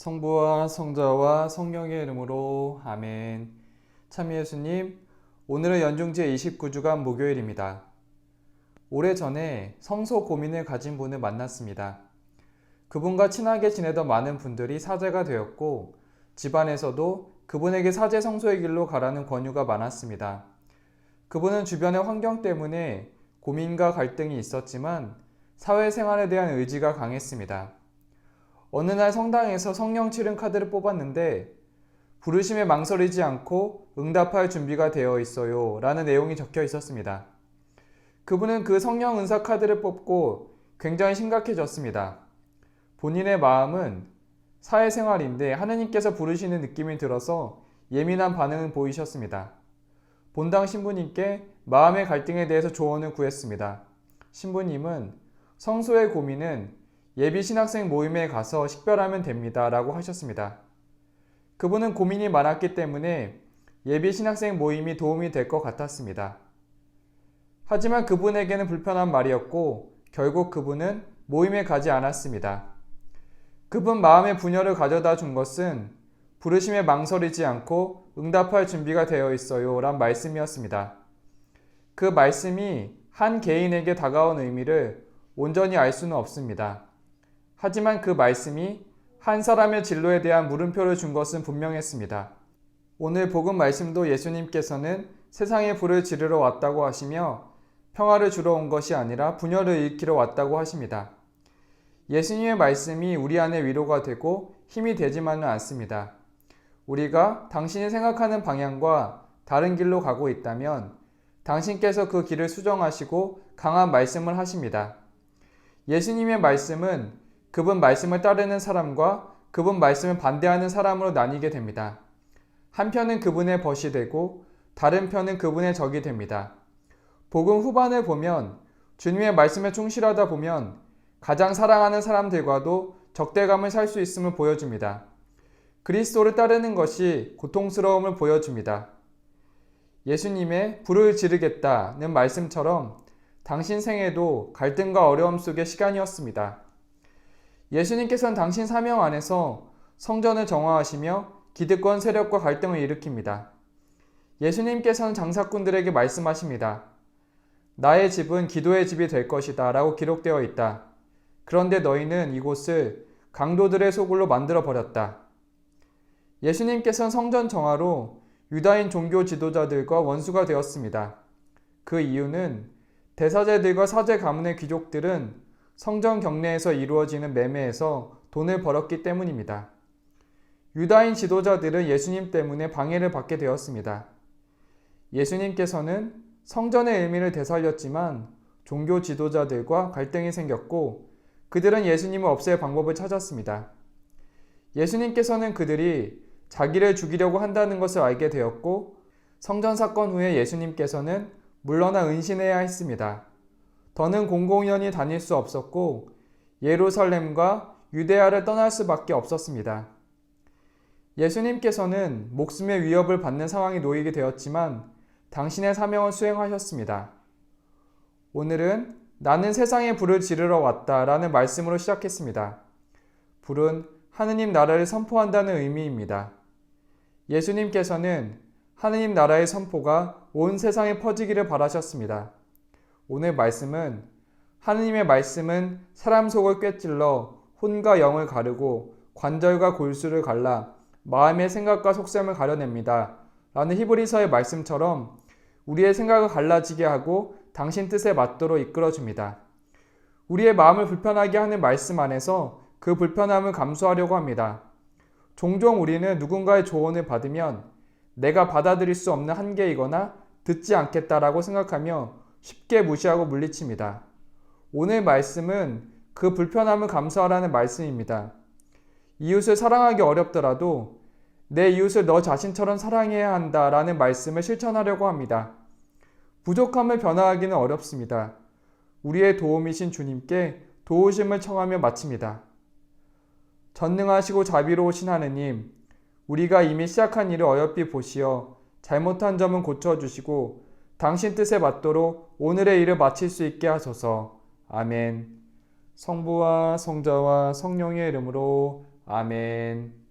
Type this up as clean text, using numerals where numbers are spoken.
성부와 성자와 성령의 이름으로 아멘. 참 예수님, 오늘은 연중 제29주간 목요일입니다. 오래전에 성소 고민을 가진 분을 만났습니다. 그분과 친하게 지내던 많은 분들이 사제가 되었고 집안에서도 그분에게 사제 성소의 길로 가라는 권유가 많았습니다. 그분은 주변의 환경 때문에 고민과 갈등이 있었지만 사회생활에 대한 의지가 강했습니다. 어느 날 성당에서 성령 칠은 카드를 뽑았는데 부르심에 망설이지 않고 응답할 준비가 되어 있어요 라는 내용이 적혀 있었습니다. 그분은 그 성령 은사 카드를 뽑고 굉장히 심각해졌습니다. 본인의 마음은 사회생활인데 하느님께서 부르시는 느낌이 들어서 예민한 반응을 보이셨습니다. 본당 신부님께 마음의 갈등에 대해서 조언을 구했습니다. 신부님은 성소의 고민은 예비 신학생 모임에 가서 식별하면 됩니다 라고 하셨습니다. 그분은 고민이 많았기 때문에 예비 신학생 모임이 도움이 될 것 같았습니다. 하지만 그분에게는 불편한 말이었고 결국 그분은 모임에 가지 않았습니다. 그분 마음의 분열을 가져다 준 것은 부르심에 망설이지 않고 응답할 준비가 되어 있어요 란 말씀이었습니다. 그 말씀이 한 개인에게 다가온 의미를 온전히 알 수는 없습니다. 하지만 그 말씀이 한 사람의 진로에 대한 물음표를 준 것은 분명했습니다. 오늘 복음 말씀도 예수님께서는 세상에 불을 지르러 왔다고 하시며 평화를 주러 온 것이 아니라 분열을 일으키러 왔다고 하십니다. 예수님의 말씀이 우리 안에 위로가 되고 힘이 되지만은 않습니다. 우리가 당신이 생각하는 방향과 다른 길로 가고 있다면 당신께서 그 길을 수정하시고 강한 말씀을 하십니다. 예수님의 말씀은 그분 말씀을 따르는 사람과 그분 말씀을 반대하는 사람으로 나뉘게 됩니다. 한 편은 그분의 벗이 되고 다른 편은 그분의 적이 됩니다. 복음 후반을 보면 주님의 말씀에 충실하다 보면 가장 사랑하는 사람들과도 적대감을 살 수 있음을 보여줍니다. 그리스도를 따르는 것이 고통스러움을 보여줍니다. 예수님의 불을 지르겠다는 말씀처럼 당신 생애도 갈등과 어려움 속의 시간이었습니다. 예수님께서는 당신 사명 안에서 성전을 정화하시며 기득권 세력과 갈등을 일으킵니다. 예수님께서는 장사꾼들에게 말씀하십니다. 나의 집은 기도의 집이 될 것이다 라고 기록되어 있다. 그런데 너희는 이곳을 강도들의 소굴로 만들어 버렸다. 예수님께서는 성전 정화로 유다인 종교 지도자들과 원수가 되었습니다. 그 이유는 대사제들과 사제 가문의 귀족들은 성전 경내에서 이루어지는 매매에서 돈을 벌었기 때문입니다. 유다인 지도자들은 예수님 때문에 방해를 받게 되었습니다. 예수님께서는 성전의 의미를 되살렸지만 종교 지도자들과 갈등이 생겼고 그들은 예수님을 없앨 방법을 찾았습니다. 예수님께서는 그들이 자기를 죽이려고 한다는 것을 알게 되었고 성전 사건 후에 예수님께서는 물러나 은신해야 했습니다. 더는 공공연히 다닐 수 없었고 예루살렘과 유대야를 떠날 수밖에 없었습니다. 예수님께서는 목숨의 위협을 받는 상황에 놓이게 되었지만 당신의 사명을 수행하셨습니다. 오늘은 나는 세상에 불을 지르러 왔다 라는 말씀으로 시작했습니다. 불은 하느님 나라를 선포한다는 의미입니다. 예수님께서는 하느님 나라의 선포가 온 세상에 퍼지기를 바라셨습니다. 오늘 말씀은 하느님의 말씀은 사람 속을 꿰찔러 혼과 영을 가르고 관절과 골수를 갈라 마음의 생각과 속셈을 가려냅니다. 라는 히브리서의 말씀처럼 우리의 생각을 갈라지게 하고 당신 뜻에 맞도록 이끌어줍니다. 우리의 마음을 불편하게 하는 말씀 안에서 그 불편함을 감수하려고 합니다. 종종 우리는 누군가의 조언을 받으면 내가 받아들일 수 없는 한계이거나 듣지 않겠다라고 생각하며 쉽게 무시하고 물리칩니다. 오늘 말씀은 그 불편함을 감수하라는 말씀입니다. 이웃을 사랑하기 어렵더라도 내 이웃을 너 자신처럼 사랑해야 한다라는 말씀을 실천하려고 합니다. 부족함을 변화하기는 어렵습니다. 우리의 도움이신 주님께 도우심을 청하며 마칩니다. 전능하시고 자비로우신 하느님, 우리가 이미 시작한 일을 어여삐 보시어 잘못한 점은 고쳐주시고 당신 뜻에 맞도록 오늘의 일을 마칠 수 있게 하소서. 아멘. 성부와 성자와 성령의 이름으로 아멘.